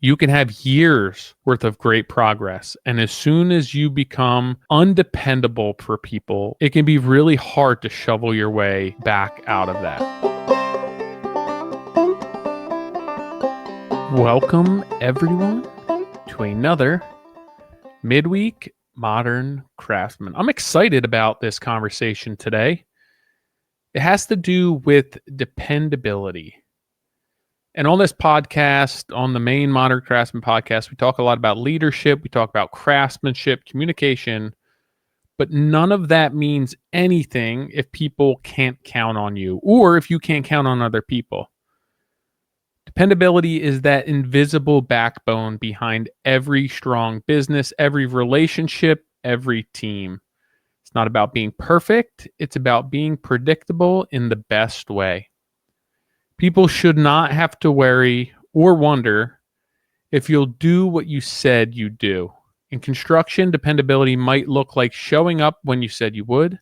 you can have years worth of great progress. And as soon as you become undependable for people, it can be really hard to shovel your way back out of that. Welcome, everyone, to another midweek Modern Craftsman. I'm excited about this conversation today. It has to do with dependability. And on this podcast, on the main Modern Craftsman podcast, we talk a lot about leadership, we talk about craftsmanship, communication, but none of that means anything if people can't count on you or if you can't count on other people. Dependability is that invisible backbone behind every strong business, every relationship, every team. It's not about being perfect. It's about being predictable in the best way. People should not have to worry or wonder if you'll do what you said you do. In construction, dependability might look like showing up when you said you would.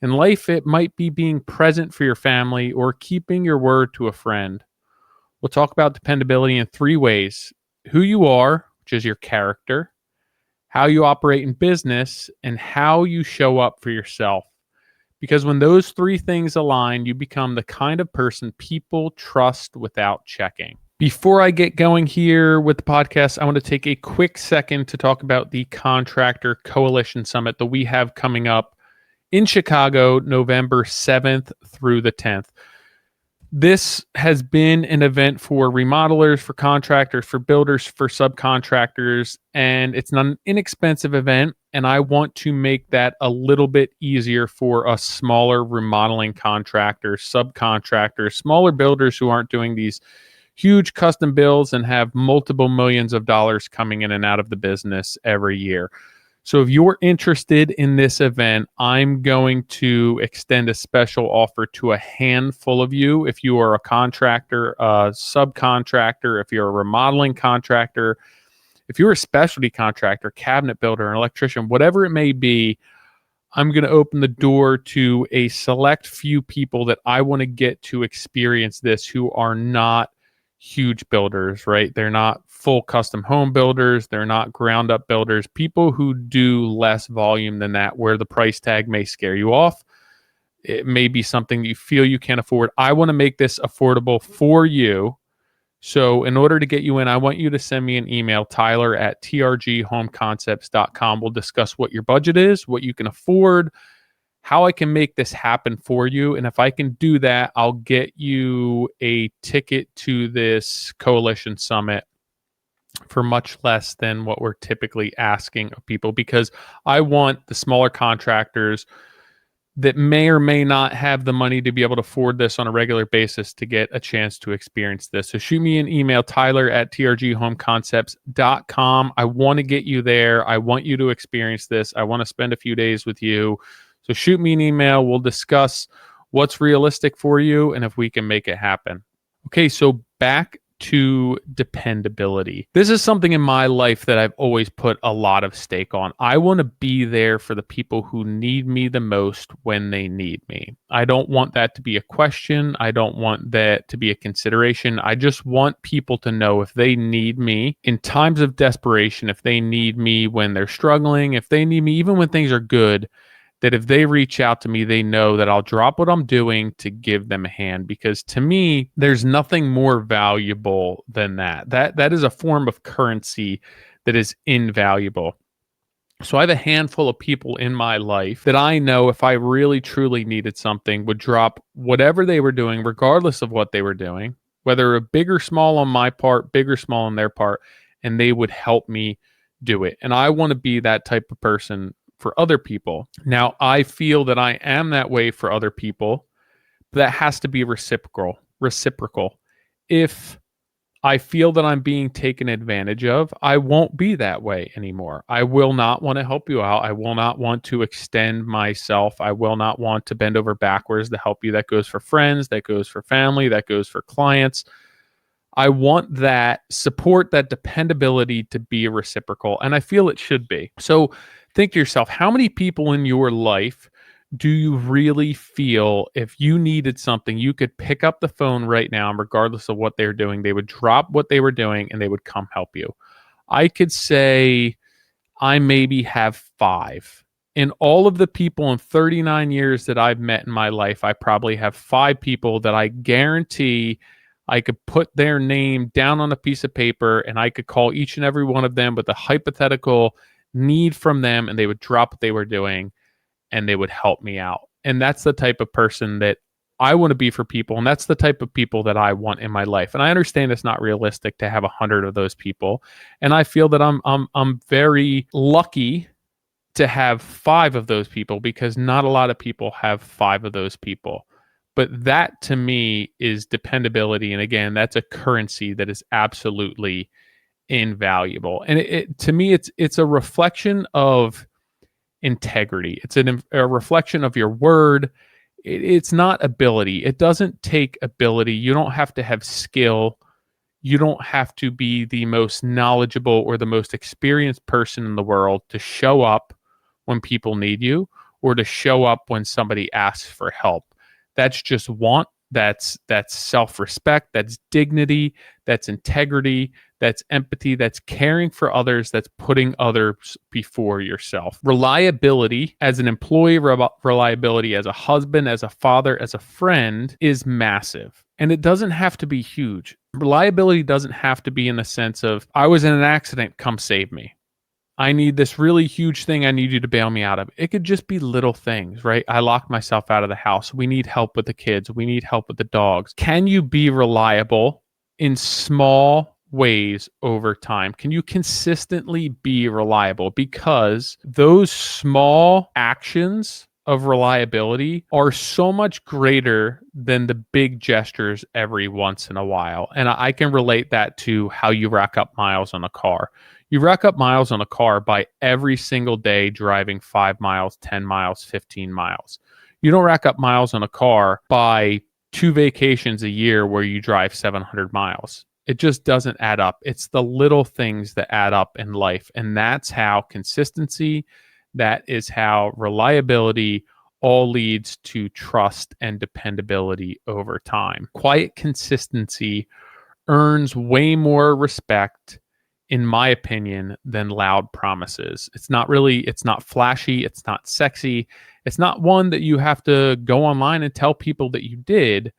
In life, it might be being present for your family or keeping your word to a friend. We'll talk about dependability in three ways: who you are, which is your character, how you operate in business, and how you show up for yourself. Because when those three things align, you become the kind of person people trust without checking. Before I get going here with the podcast, I want to take a quick second to talk about the Contractor Coalition Summit that we have coming up in Chicago, November 7th through the 10th. This has been an event for remodelers, for contractors, for builders, for subcontractors, and it's not an inexpensive event. And I want to make that a little bit easier for us smaller remodeling contractors, subcontractors, smaller builders who aren't doing these huge custom builds and have multiple millions of dollars coming in and out of the business every year. So if you're interested in this event, I'm going to extend a special offer to a handful of you. If you are a contractor, a subcontractor, if you're a remodeling contractor, if you're a specialty contractor, cabinet builder, an electrician, whatever it may be, I'm going to open the door to a select few people that I want to get to experience this who are not huge builders, right? They're not full custom home builders. They're not ground up builders. People who do less volume than that, where the price tag may scare you off. It may be something you feel you can't afford. I want to make this affordable for you. So in order to get you in, I want you to send me an email, tyler@trghomeconcepts.com. We'll discuss what your budget is, what you can afford, how I can make this happen for you. And if I can do that, I'll get you a ticket to this coalition summit for much less than what we're typically asking of people, because I want the smaller contractors that may or may not have the money to be able to afford this on a regular basis to get a chance to experience this. So shoot me an email, tyler@trghomeconcepts.com. I want to get you there. I want you to experience this. I want to spend a few days with you. So shoot me an email. We'll discuss what's realistic for you and if we can make it happen. Okay, so back to dependability. This is something in my life that I've always put a lot of stake on. I want to be there for the people who need me the most when they need me. I don't want that to be a question. I don't want that to be a consideration. I just want people to know if they need me in times of desperation, if they need me when they're struggling, if they need me even when things are good, that if they reach out to me, they know that I'll drop what I'm doing to give them a hand. Because to me, there's nothing more valuable than that. That is a form of currency that is invaluable. So I have a handful of people in my life that I know if I really truly needed something would drop whatever they were doing, regardless of what they were doing, whether big or small on my part, big or small on their part, and they would help me do it. And I want to be that type of person for other people. Now, I feel that I am that way for other people, but that has to be reciprocal. If I feel that I'm being taken advantage of, I won't be that way anymore. I will not want to help you out. I will not want to extend myself. I will not want to bend over backwards to help you. That goes for friends, that goes for family, that goes for clients. I want that support, that dependability to be reciprocal, and I feel it should be. So think to yourself, how many people in your life do you really feel if you needed something, you could pick up the phone right now, and regardless of what they're doing, they would drop what they were doing and they would come help you? I could say I maybe have five. In all of the people in 39 years that I've met in my life, I probably have five people that I guarantee I could put their name down on a piece of paper and I could call each and every one of them with a hypothetical need from them, and they would drop what they were doing and they would help me out. And that's the type of person that I want to be for people. And that's the type of people that I want in my life. And I understand it's not realistic to have 100 of those people. And I feel that I'm very lucky to have five of those people, because not a lot of people have five of those people. But that to me is dependability. And again, that's a currency that is absolutely invaluable. And to me, it's a reflection of integrity. It's a reflection of your word. It's not ability. It doesn't take ability. You don't have to have skill. You don't have to be the most knowledgeable or the most experienced person in the world to show up when people need you, or to show up when somebody asks for help. That's just want. That's self-respect, that's dignity, that's integrity, that's empathy, that's caring for others, that's putting others before yourself. Reliability as an employee, reliability as a husband, as a father, as a friend is massive. And it doesn't have to be huge. Reliability doesn't have to be in the sense of, I was in an accident, come save me. I need this really huge thing I need you to bail me out of. It could just be little things, right? I locked myself out of the house. We need help with the kids. We need help with the dogs. Can you be reliable in small ways over time? Can you consistently be reliable? Because those small actions of reliability are so much greater than the big gestures every once in a while. And I can relate that to how you rack up miles on a car. You rack up miles on a car by every single day driving 5 miles, 10 miles, 15 miles. You don't rack up miles on a car by 2 vacations a year where you drive 700 miles. It just doesn't add up. It's the little things that add up in life. And that's how consistency, that is how reliability all leads to trust and dependability over time. Quiet consistency earns way more respect, in my opinion, than loud promises. It's not flashy, it's not sexy, it's not one that you have to go online and tell people that you did.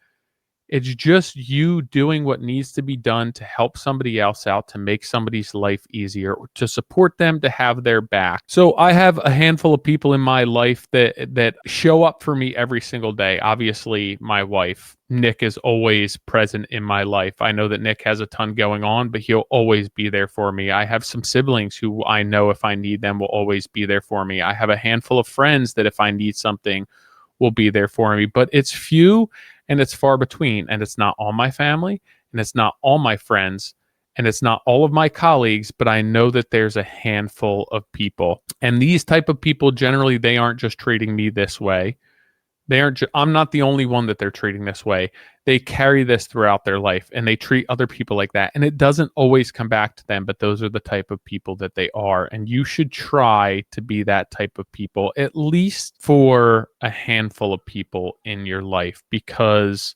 It's just you doing what needs to be done to help somebody else out, to make somebody's life easier, to support them, to have their back. So I have a handful of people in my life that show up for me every single day. Obviously, my wife, Nick, is always present in my life. I know that Nick has a ton going on, but he'll always be there for me. I have some siblings who I know if I need them will always be there for me. I have a handful of friends that if I need something will be there for me, but it's few and it's far between, and it's not all my family, and it's not all my friends, and it's not all of my colleagues, but I know that there's a handful of people. And these type of people, generally, they aren't just treating me this way. I'm not the only one that they're treating this way. They carry this throughout their life, and they treat other people like that. And it doesn't always come back to them, but those are the type of people that they are. And you should try to be that type of people, at least for a handful of people in your life, because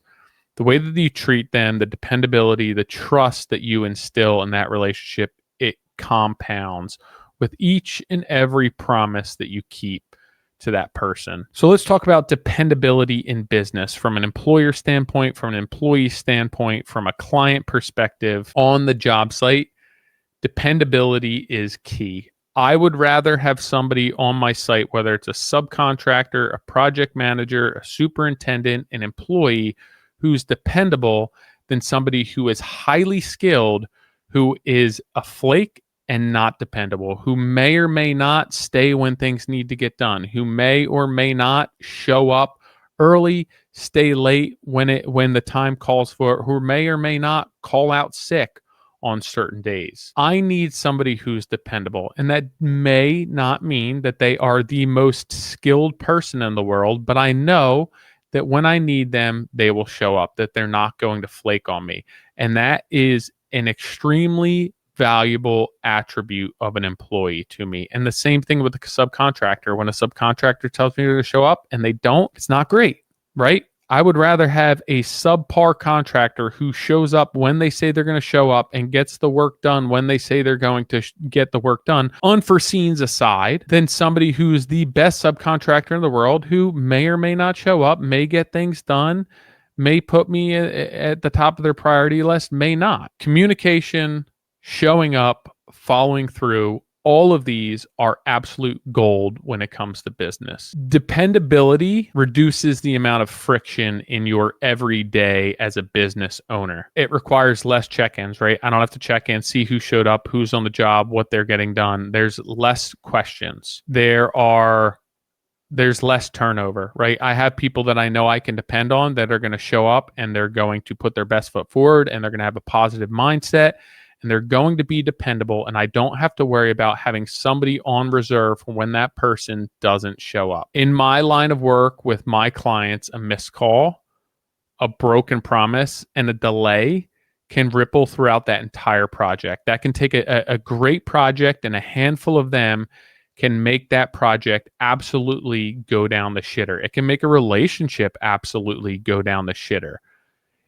the way that you treat them, the dependability, the trust that you instill in that relationship, it compounds with each and every promise that you keep to that person. So let's talk about dependability in business from an employer standpoint, from an employee standpoint, from a client perspective on the job site. Dependability is key. I would rather have somebody on my site, whether it's a subcontractor, a project manager, a superintendent, an employee who's dependable, than somebody who is highly skilled, who is a flake and not dependable, who may or may not stay when things need to get done, who may or may not show up early, stay late when the time calls for it, who may or may not call out sick on certain days. I need somebody who's dependable, and that may not mean that they are the most skilled person in the world, but I know that when I need them, they will show up, that they're not going to flake on me. And that is an extremely valuable attribute of an employee to me. And the same thing with the subcontractor. When a subcontractor tells me to show up and they don't, it's not great, right? I would rather have a subpar contractor who shows up when they say they're going to show up and gets the work done when they say they're going to get the work done, unforeseens aside, than somebody who's the best subcontractor in the world who may or may not show up, may get things done, may put me at the top of their priority list, may not. Communication, showing up, following through, all of these are absolute gold when it comes to business. Dependability reduces the amount of friction in your everyday as a business owner. It requires less check-ins, right? I don't have to check in, see who showed up, who's on the job, what they're getting done. There's less questions. There's less turnover, right? I have people that I know I can depend on that are going to show up and they're going to put their best foot forward and they're going to have a positive mindset and they're going to be dependable. And I don't have to worry about having somebody on reserve when that person doesn't show up. In my line of work with my clients, a missed call, a broken promise, and a delay can ripple throughout that entire project. That can take a great project and a handful of them can make that project absolutely go down the shitter. It can make a relationship absolutely go down the shitter.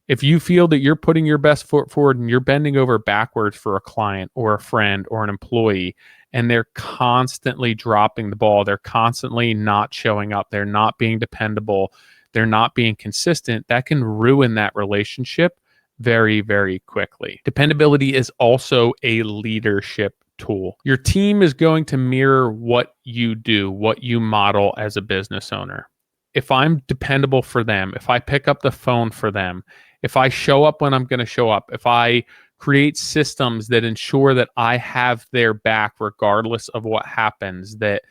If you feel that you're putting your best foot forward and you're bending over backwards for a client or a friend or an employee, and they're constantly dropping the ball, they're constantly not showing up, they're not being dependable, they're not being consistent, that can ruin that relationship very, very quickly. Dependability is also a leadership tool. Your team is going to mirror what you do, what you model as a business owner. If I'm dependable for them, if I pick up the phone for them, if I show up when I'm going to show up, if I create systems that ensure that I have their back regardless of what happens, that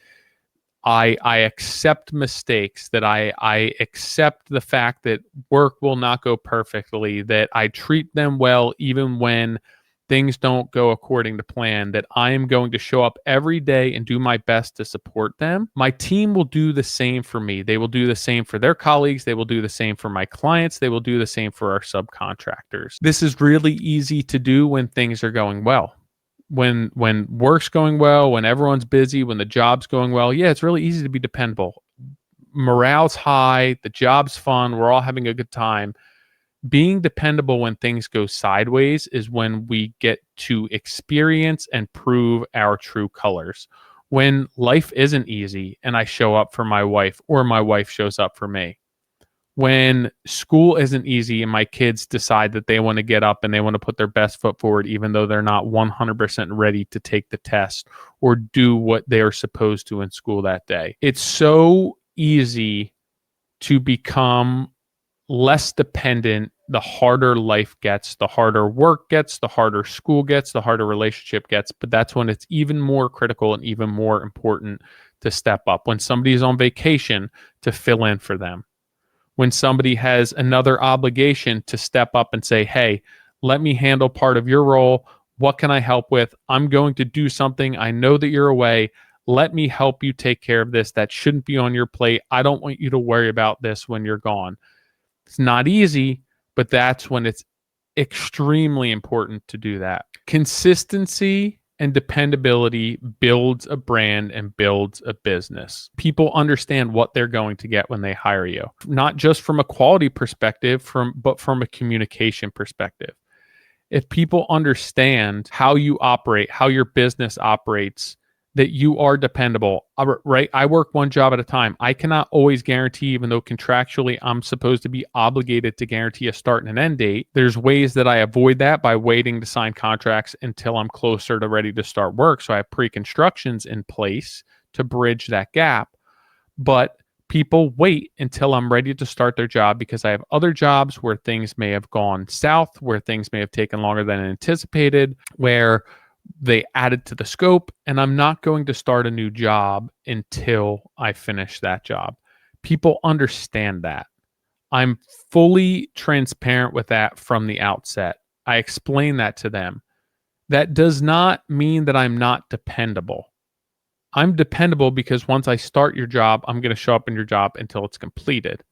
I accept mistakes, that I accept the fact that work will not go perfectly, that I treat them well even when things don't go according to plan, that I am going to show up every day and do my best to support them, my team will do the same for me. They will do the same for their colleagues. They will do the same for my clients. They will do the same for our subcontractors. This is really easy to do when things are going well. When work's going well, when everyone's busy, when the job's going well, yeah, it's really easy to be dependable. Morale's high, the job's fun, we're all having a good time. Being dependable when things go sideways is when we get to experience and prove our true colors. When life isn't easy and I show up for my wife or my wife shows up for me. When school isn't easy and my kids decide that they want to get up and they want to put their best foot forward even though they're not 100% ready to take the test or do what they are supposed to in school that day. It's so easy to become less dependent the harder life gets, the harder work gets, the harder school gets, the harder relationship gets. But that's when it's even more critical and even more important to step up. When somebody is on vacation, to fill in for them. When somebody has another obligation, to step up and say, hey, let me handle part of your role. What can I help with? I'm going to do something. I know that you're away. Let me help you take care of this. That shouldn't be on your plate. I don't want you to worry about this when you're gone. It's not easy, but that's when it's extremely important to do that. Consistency and dependability builds a brand and builds a business. People understand what they're going to get when they hire you, not just from a quality perspective, but from a communication perspective. If people understand how you operate, how your business operates, that you are dependable, right? I work one job at a time. I cannot always guarantee, even though contractually I'm supposed to be obligated to guarantee a start and an end date. There's ways that I avoid that by waiting to sign contracts until I'm closer to ready to start work. So I have pre-constructions in place to bridge that gap. But people wait until I'm ready to start their job because I have other jobs where things may have gone south, where things may have taken longer than anticipated, where they added to the scope, and I'm not going to start a new job until I finish that job. People understand that. I'm fully transparent with that from the outset. I explain that to them. That does not mean that I'm not dependable. I'm dependable because once I start your job, I'm going to show up in your job until it's completed.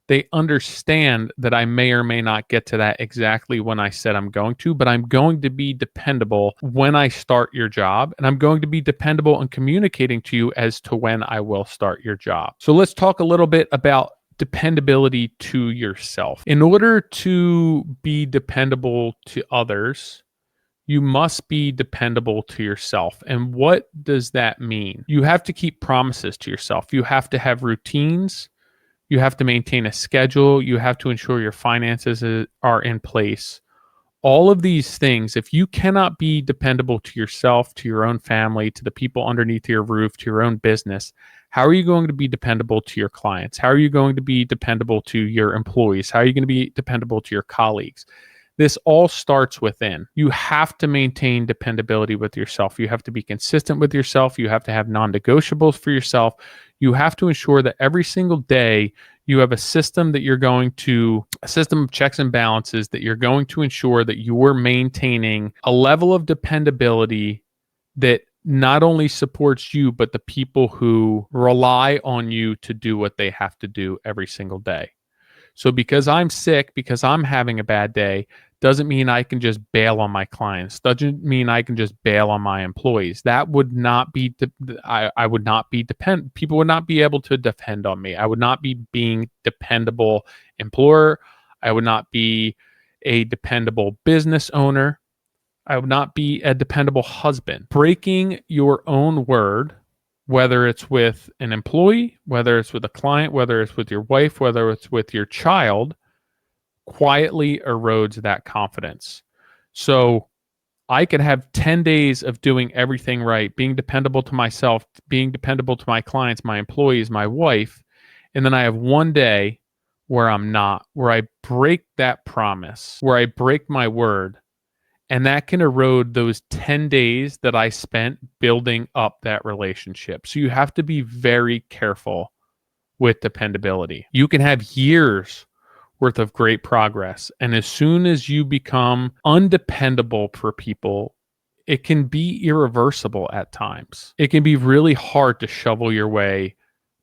They understand that I may or may not get to that exactly when I said I'm going to, but I'm going to be dependable when I start your job, and I'm going to be dependable in communicating to you as to when I will start your job. So let's talk a little bit about dependability to yourself. In order to be dependable to others, you must be dependable to yourself. And what does that mean? You have to keep promises to yourself. You have to have routines. You have to maintain a schedule. You have to ensure your finances are in place. All of these things, if you cannot be dependable to yourself, to your own family, to the people underneath your roof, to your own business, how are you going to be dependable to your clients? How are you going to be dependable to your employees? How are you going to be dependable to your colleagues? This all starts within. You have to maintain dependability with yourself. You have to be consistent with yourself. You have to have non-negotiables for yourself. You have to ensure that every single day you have a system a system of checks and balances that you're going to ensure that you're maintaining a level of dependability that not only supports you, but the people who rely on you to do what they have to do every single day. So because I'm sick, because I'm having a bad day, doesn't mean I can just bail on my clients. Doesn't mean I can just bail on my employees. That would not be, I would not be people would not be able to depend on me. I would not be being dependable employer. I would not be a dependable business owner. I would not be a dependable husband. Breaking your own word, whether it's with an employee, whether it's with a client, whether it's with your wife, whether it's with your child, quietly erodes that confidence. So I could have 10 days of doing everything right, being dependable to myself, being dependable to my clients, my employees, my wife, and then I have one day where I'm not, where I break that promise, where I break my word, and that can erode those 10 days that I spent building up that relationship. So you have to be very careful with dependability. You can have years worth of great progress, and as soon as you become undependable for people, it can be irreversible at times. It can be really hard to shovel your way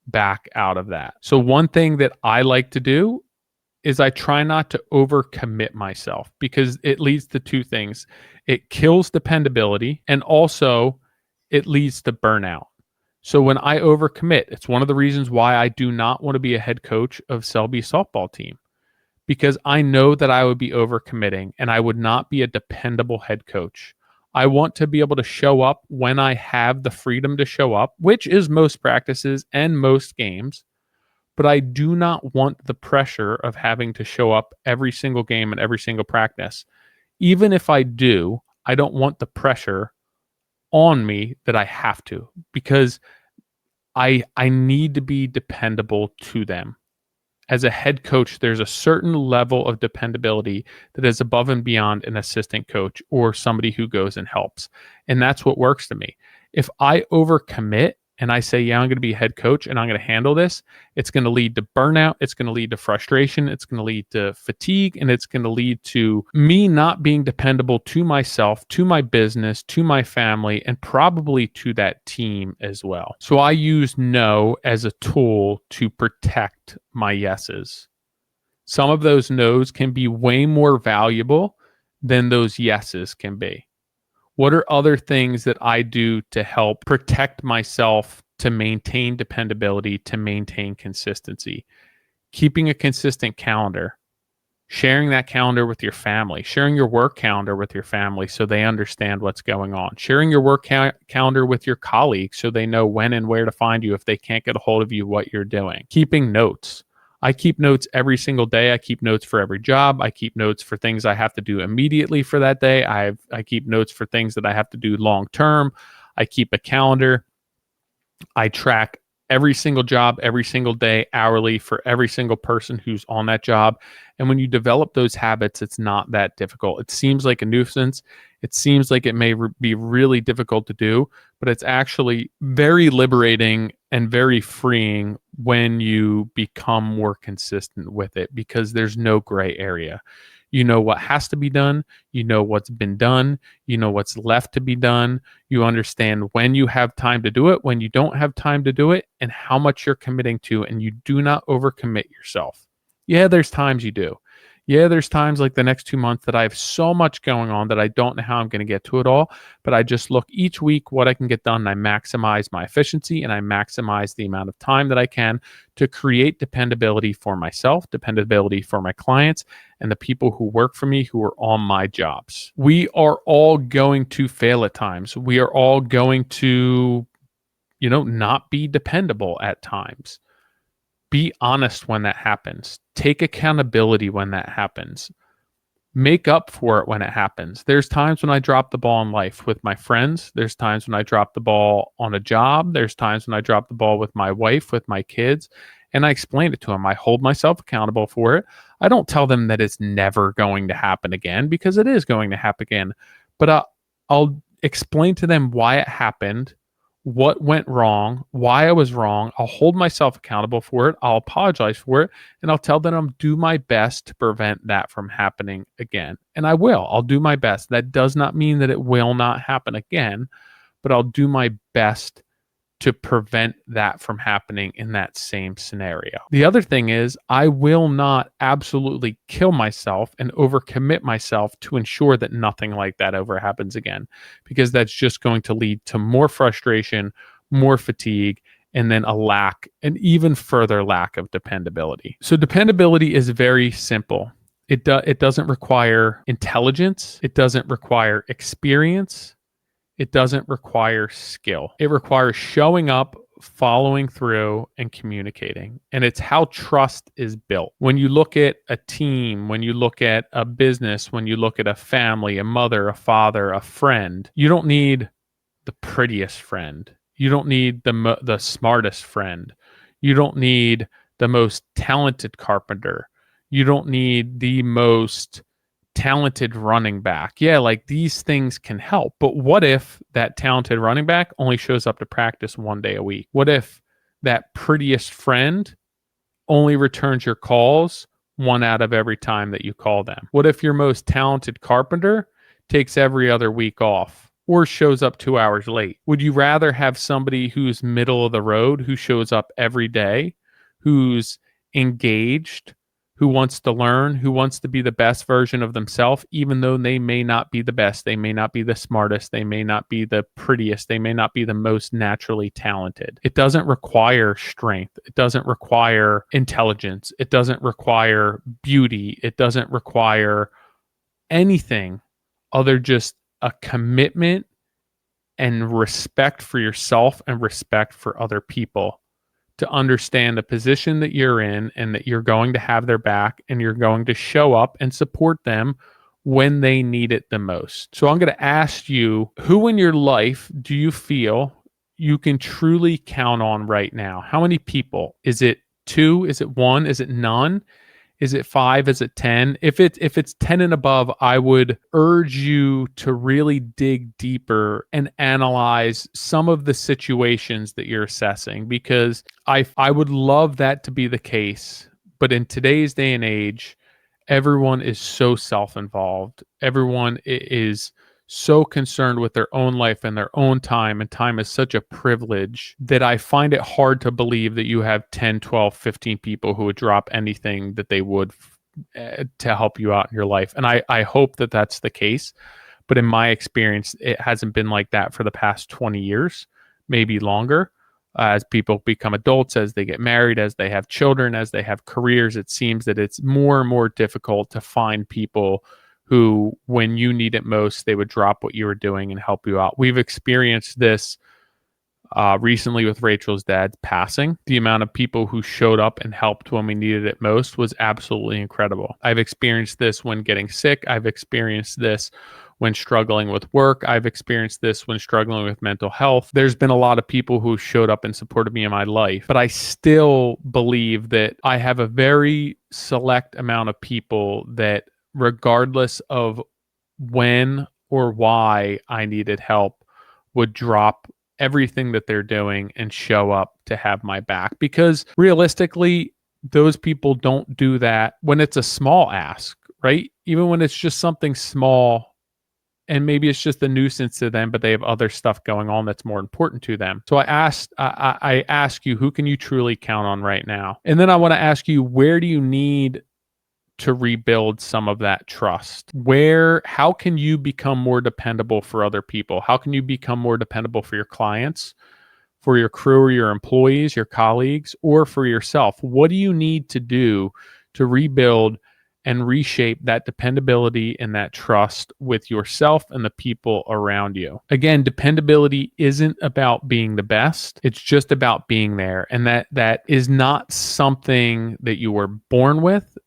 back out of that. So one thing that I like to do is I try not to overcommit myself, because it leads to two things. It kills dependability, and also it leads to burnout. So when I overcommit, it's one of the reasons why I do not want to be a head coach of Selby softball team, because I know that I would be overcommitting and I would not be a dependable head coach. I want to be able to show up when I have the freedom to show up, which is most practices and most games. But I do not want the pressure of having to show up every single game and every single practice. Even if I do, I don't want the pressure on me that I have to, because I need to be dependable to them. As a head coach, there's a certain level of dependability that is above and beyond an assistant coach or somebody who goes and helps. And that's what works to me. If I overcommit and I say, yeah, I'm going to be a head coach and I'm going to handle this, it's going to lead to burnout. It's going to lead to frustration. It's going to lead to fatigue. And it's going to lead to me not being dependable to myself, to my business, to my family, and probably to that team as well. So I use no as a tool to protect my yeses. Some of those no's can be way more valuable than those yeses can be. What are other things that I do to help protect myself, to maintain dependability, to maintain consistency? Keeping a consistent calendar, sharing that calendar with your family, sharing your work calendar with your family so they understand what's going on, sharing your work calendar with your colleagues so they know when and where to find you if they can't get a hold of you, what you're doing, keeping notes. I keep notes every single day. I keep notes for every job. I keep notes for things I have to do immediately for that day. I keep notes for things that I have to do long term. I keep a calendar. I track every single job, every single day, hourly for every single person who's on that job. And when you develop those habits, it's not that difficult. It seems like a nuisance. It seems like it may be really difficult to do, but it's actually very liberating and very freeing when you become more consistent with it, because there's no gray area. You know what has to be done. You know what's been done. You know what's left to be done. You understand when you have time to do it, when you don't have time to do it, and how much you're committing to, and you do not overcommit yourself. Yeah, there's times you do. Yeah, there's times like the next 2 months that I have so much going on that I don't know how I'm going to get to it all. But I just look each week what I can get done. And I maximize my efficiency and I maximize the amount of time that I can to create dependability for myself, dependability for my clients, and the people who work for me who are on my jobs. We are all going to fail at times. We are all going to, not be dependable at times. Be honest when that happens. Take accountability when that happens. Make up for it when it happens. There's times when I drop the ball in life with my friends. There's times when I drop the ball on a job. There's times when I drop the ball with my wife, with my kids, and I explain it to them. I hold myself accountable for it. I don't tell them that it's never going to happen again, because it is going to happen again. But I'll explain to them why it happened, what went wrong, why I was wrong. I'll hold myself accountable for it. I'll apologize for it. And I'll tell them I'll do my best to prevent that from happening again. And I will. I'll do my best. That does not mean that it will not happen again, but I'll do my best to prevent that from happening in that same scenario. The other thing is, I will not absolutely kill myself and overcommit myself to ensure that nothing like that ever happens again, because that's just going to lead to more frustration, more fatigue, and then an even further lack of dependability. So dependability is very simple. It doesn't require intelligence. It doesn't require experience. It doesn't require skill. It requires showing up, following through, and communicating. And it's how trust is built. When you look at a team, when you look at a business, when you look at a family, a mother, a father, a friend, you don't need the prettiest friend. You don't need the smartest friend. You don't need the most talented carpenter. You don't need the most talented running back. Yeah, like these things can help. But what if that talented running back only shows up to practice 1 day a week? What if that prettiest friend only returns your calls 1 out of every time that you call them? What if your most talented carpenter takes every other week off or shows up 2 hours late? Would you rather have somebody who's middle of the road, who shows up every day, who's engaged, who wants to learn, who wants to be the best version of themselves, even though they may not be the best, they may not be the smartest, they may not be the prettiest, they may not be the most naturally talented? It doesn't require strength. It doesn't require intelligence. It doesn't require beauty. It doesn't require anything other just a commitment and respect for yourself and respect for other people, to understand the position that you're in and that you're going to have their back and you're going to show up and support them when they need it the most. So I'm going to ask you, who in your life do you feel you can truly count on right now? How many people? Is it 2? Is it 1? Is it none? Is it 5? Is it 10? If it's 10 and above, I would urge you to really dig deeper and analyze some of the situations that you're assessing, because I would love that to be the case. But in today's day and age, everyone is so self-involved. Everyone is so concerned with their own life and their own time, and time is such a privilege that I find it hard to believe that you have 10, 12, 15 people who would drop anything that they would to help you out in your life. And I hope that that's the case. But in my experience, it hasn't been like that for the past 20 years, maybe longer. As people become adults, as they get married, as they have children, as they have careers, it seems that it's more and more difficult to find people who, when you need it most, they would drop what you were doing and help you out. We've experienced this recently with Rachel's dad's passing. The amount of people who showed up and helped when we needed it most was absolutely incredible. I've experienced this when getting sick. I've experienced this when struggling with work. I've experienced this when struggling with mental health. There's been a lot of people who showed up and supported me in my life, but I still believe that I have a very select amount of people that, regardless of when or why I needed help, would drop everything that they're doing and show up to have my back. Because realistically, those people don't do that when it's a small ask, right? Even when it's just something small and maybe it's just a nuisance to them, but they have other stuff going on that's more important to them. So I ask you, who can you truly count on right now? And then I want to ask you, where do you need to rebuild some of that trust? How can you become more dependable for other people? How can you become more dependable for your clients, for your crew or your employees, your colleagues, or for yourself? What do you need to do to rebuild and reshape that dependability and that trust with yourself and the people around you? Again, dependability isn't about being the best. It's just about being there. And that is not something that you were born with.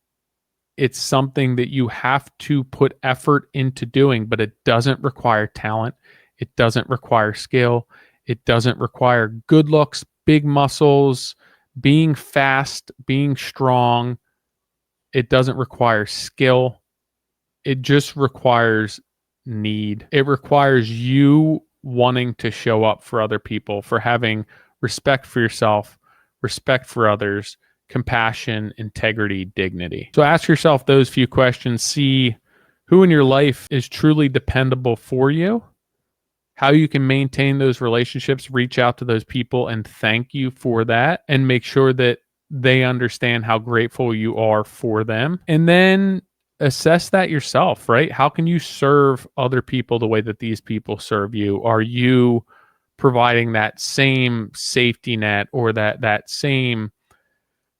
It's something that you have to put effort into doing, but it doesn't require talent. It doesn't require skill. It doesn't require good looks, big muscles, being fast, being strong. It doesn't require skill. It just requires need. It requires you wanting to show up for other people, for having respect for yourself, respect for others, compassion, integrity, dignity. So ask yourself those few questions. See who in your life is truly dependable for you, how you can maintain those relationships, reach out to those people and thank you for that, and make sure that they understand how grateful you are for them. And then assess that yourself, right? How can you serve other people the way that these people serve you? Are you providing that same safety net or that same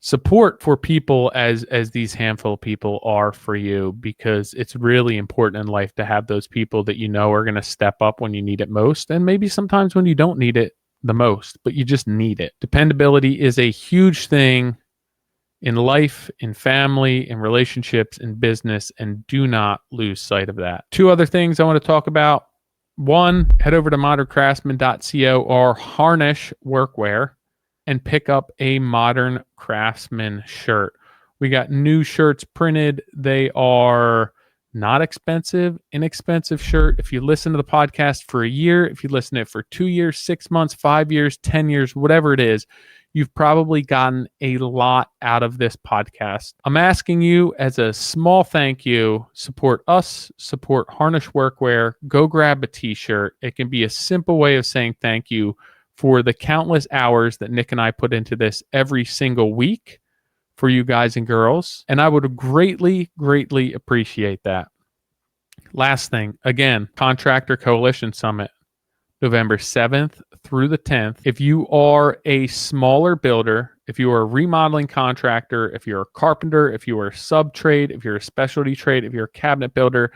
support for people as these handful of people are for you? Because it's really important in life to have those people that you know are going to step up when you need it most, and maybe sometimes when you don't need it the most, but you just need it. Dependability is a huge thing in life, in family, in relationships, in business, and do not lose sight of that. Two other things I want to talk about. One, head over to moderncraftsman.co or Harnish Workwear and pick up a Modern Craftsman shirt. We got new shirts printed. They are not expensive, inexpensive shirt. If you listen to the podcast for a year, if you listen to it for 2 years, 6 months, 5 years, 10 years, whatever it is, you've probably gotten a lot out of this podcast. I'm asking you as a small thank you, support us, support Harnish Workwear, go grab a t-shirt. It can be a simple way of saying thank you for the countless hours that Nick and I put into this every single week for you guys and girls. And I would greatly, greatly appreciate that. Last thing, again, Contractor Coalition Summit, November 7th through the 10th. If you are a smaller builder, if you are a remodeling contractor, if you're a carpenter, if you are a sub-trade, if you're a specialty trade, if you're a cabinet builder,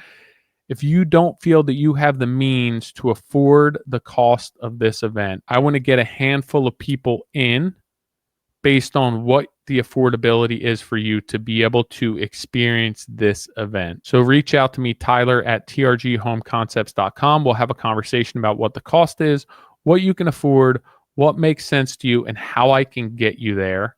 if you don't feel that you have the means to afford the cost of this event, I want to get a handful of people in based on what the affordability is for you to be able to experience this event. So reach out to me, Tyler, at trghomeconcepts.com. We'll have a conversation about what the cost is, what you can afford, what makes sense to you, and how I can get you there.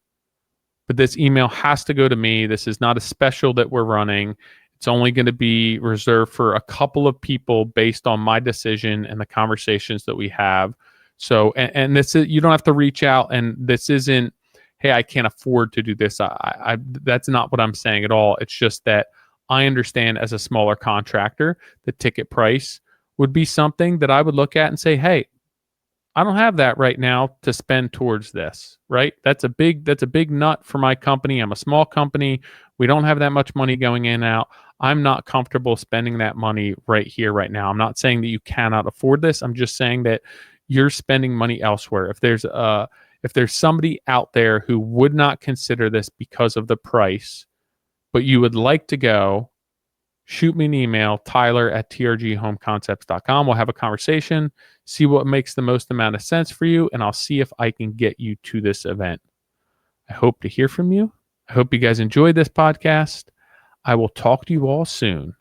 But this email has to go to me. This is not a special that we're running. It's only going to be reserved for a couple of people based on my decision and the conversations that we have. So, and this is, you don't have to reach out, and this isn't, hey, I can't afford to do this. That's not what I'm saying at all. It's just that I understand as a smaller contractor, the ticket price would be something that I would look at and say, hey, I don't have that right now to spend towards this, right? That's a big nut for my company. I'm a small company. We don't have that much money going in and out. I'm not comfortable spending that money right here, right now. I'm not saying that you cannot afford this. I'm just saying that you're spending money elsewhere. If there's somebody out there who would not consider this because of the price, but you would like to go, shoot me an email, Tyler at trghomeconcepts.com. We'll have a conversation, see what makes the most amount of sense for you, and I'll see if I can get you to this event. I hope to hear from you. I hope you guys enjoyed this podcast. I will talk to you all soon.